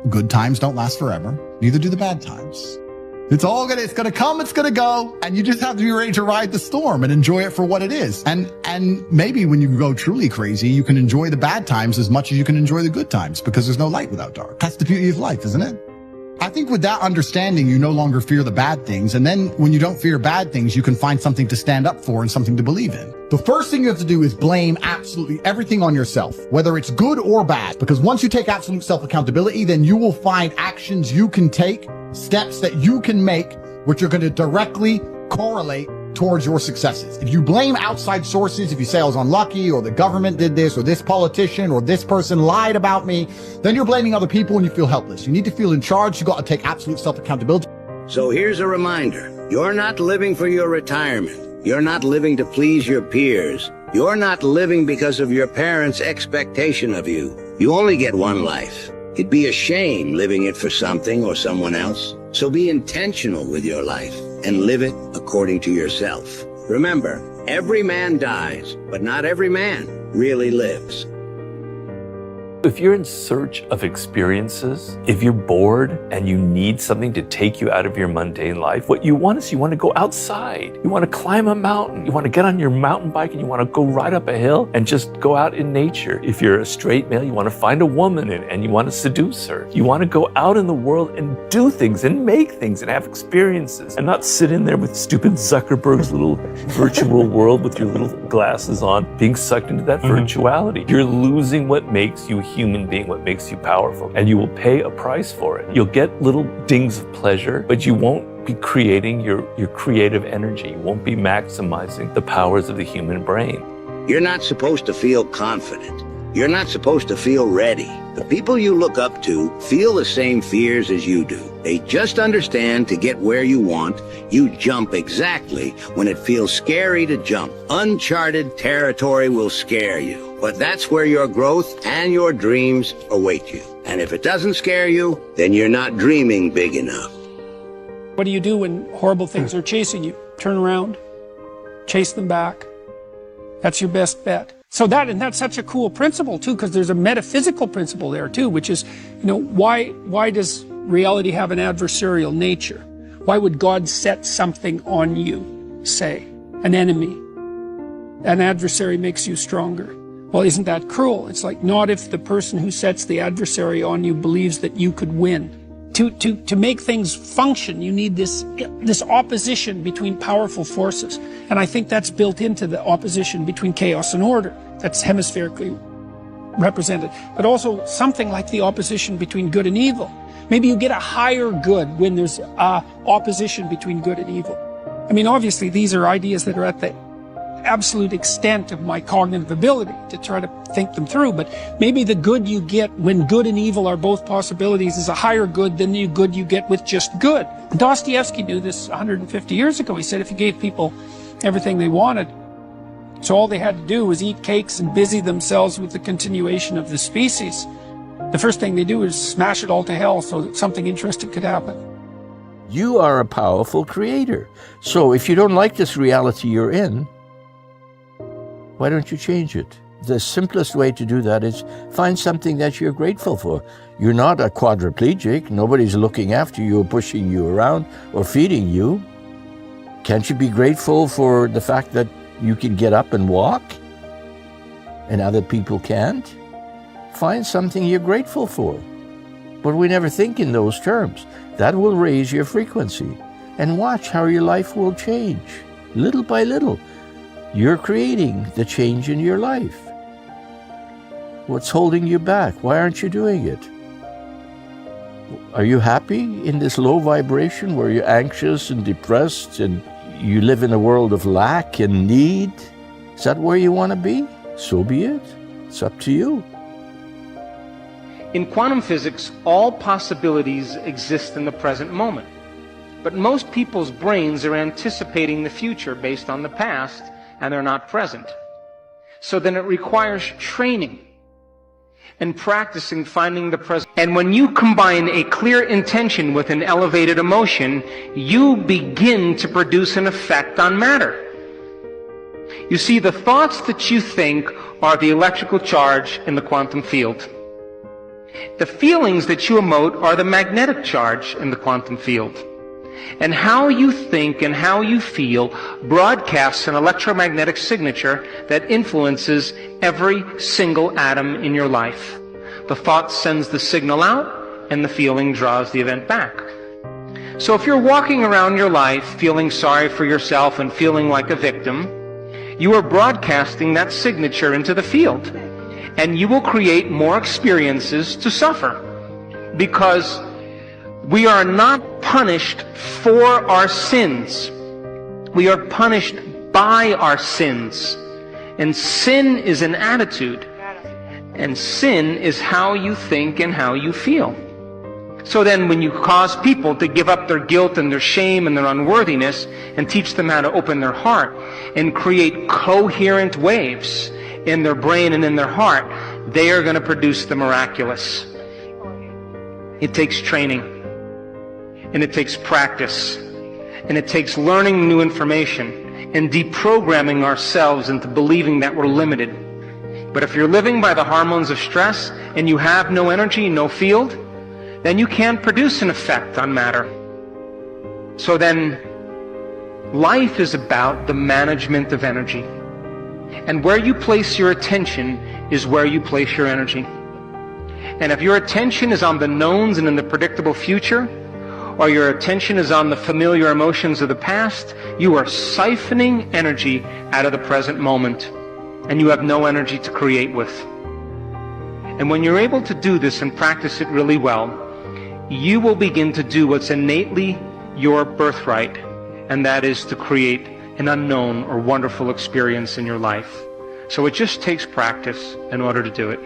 good times don't last forever. Neither do the bad times. It's gonna come, it's gonna go, and you just have to be ready to ride the storm and enjoy it for what it is. And maybe when you go truly crazy, you can enjoy the bad times as much as you can enjoy the good times, because there's no light without dark. That's the beauty of life, isn't it? I think with that understanding, you no longer fear the bad things. And then when you don't fear bad things, you can find something to stand up for and something to believe in. The first thing you have to do is blame absolutely everything on yourself, whether it's good or bad. Because once you take absolute self-accountability, then you will find actions you can take, steps that you can make, which are going to directly correlate towards your successes. If you blame outside sources, if you say I was unlucky, or the government did this, or this politician, or this person lied about me, then you're blaming other people and you feel helpless. You need to feel in charge. You got to take absolute self-accountability. So here's a reminder. You're not living for your retirement. You're not living to please your peers. You're not living because of your parents' expectation of you. You only get one life. It'd be a shame living it for something or someone else. So be intentional with your life and live it according to yourself. Remember, every man dies, but not every man really lives. If you're in search of experiences, if you're bored and you need something to take you out of your mundane life, what you want is you want to go outside. You want to climb a mountain. You want to get on your mountain bike and you want to go ride up a hill and just go out in nature. If you're a straight male, you want to find a woman and you want to seduce her. You want to go out in the world and do things and make things and have experiences and not sit in there with stupid Zuckerberg's little virtual world with your little glasses on, being sucked into that virtuality. You're losing what makes you human being, what makes you powerful, and you will pay a price for it. You'll get little dings of pleasure, but you won't be creating your creative energy. You won't be maximizing the powers of the human brain. You're not supposed to feel confident. You're not supposed to feel ready. The people you look up to feel the same fears as you do. They just understand to get where you want, you jump exactly when it feels scary to jump. Uncharted territory will scare you, but that's where your growth and your dreams await you. And if it doesn't scare you, then you're not dreaming big enough. What do you do when horrible things are chasing you? Turn around, chase them back. That's your best bet. So that's such a cool principle too, because there's a metaphysical principle there too, which is, why does reality have an adversarial nature? Why would God set something on you, say, an enemy? An adversary makes you stronger. Well, isn't that cruel? It's like, not if the person who sets the adversary on you believes that you could win. To make things function, you need this opposition between powerful forces. And I think that's built into the opposition between chaos and order. That's hemispherically represented. But also something like the opposition between good and evil. Maybe you get a higher good when there's opposition between good and evil. I mean, obviously, these are ideas that are at the absolute extent of my cognitive ability to try to think them through, but maybe the good you get when good and evil are both possibilities is a higher good than the good you get with just good. Dostoevsky knew this 150 years ago. He said if you gave people everything they wanted, so all they had to do was eat cakes and busy themselves with the continuation of the species, the first thing they do is smash it all to hell so that something interesting could happen. You are a powerful creator. So if you don't like this reality you're in, why don't you change it? The simplest way to do that is find something that you're grateful for. You're not a quadriplegic. Nobody's looking after you or pushing you around or feeding you. Can't you be grateful for the fact that you can get up and walk and other people can't? Find something you're grateful for. But we never think in those terms. That will raise your frequency. And watch how your life will change, little by little. You're creating the change in your life. What's holding you back? Why aren't you doing it? Are you happy in this low vibration where you're anxious and depressed and you live in a world of lack and need? Is that where you want to be? So be it. It's up to you. In quantum physics, all possibilities exist in the present moment. But most people's brains are anticipating the future based on the past, and they're not present. So then it requires training and practicing finding the present. And when you combine a clear intention with an elevated emotion, you begin to produce an effect on matter. You see, the thoughts that you think are the electrical charge in the quantum field. The feelings that you emote are the magnetic charge in the quantum field. And how you think and how you feel broadcasts an electromagnetic signature that influences every single atom in your life. The thought sends the signal out, and the feeling draws the event back. So if you're walking around your life feeling sorry for yourself and feeling like a victim, you are broadcasting that signature into the field. And you will create more experiences to suffer. Because we are not punished for our sins. We are punished by our sins. And sin is an attitude. And sin is how you think and how you feel. So then when you cause people to give up their guilt and their shame and their unworthiness and teach them how to open their heart and create coherent waves in their brain and in their heart, they are going to produce the miraculous. It takes training, and it takes practice, and it takes learning new information and deprogramming ourselves into believing that we're limited. But if you're living by the hormones of stress and you have no energy, no field, then you can't produce an effect on matter. So then, life is about the management of energy. And where you place your attention is where you place your energy. And if your attention is on the knowns and in the predictable future, or your attention is on the familiar emotions of the past, you are siphoning energy out of the present moment, and you have no energy to create with. And when you're able to do this and practice it really well, you will begin to do what's innately your birthright, and that is to create an unknown or wonderful experience in your life. So it just takes practice in order to do it.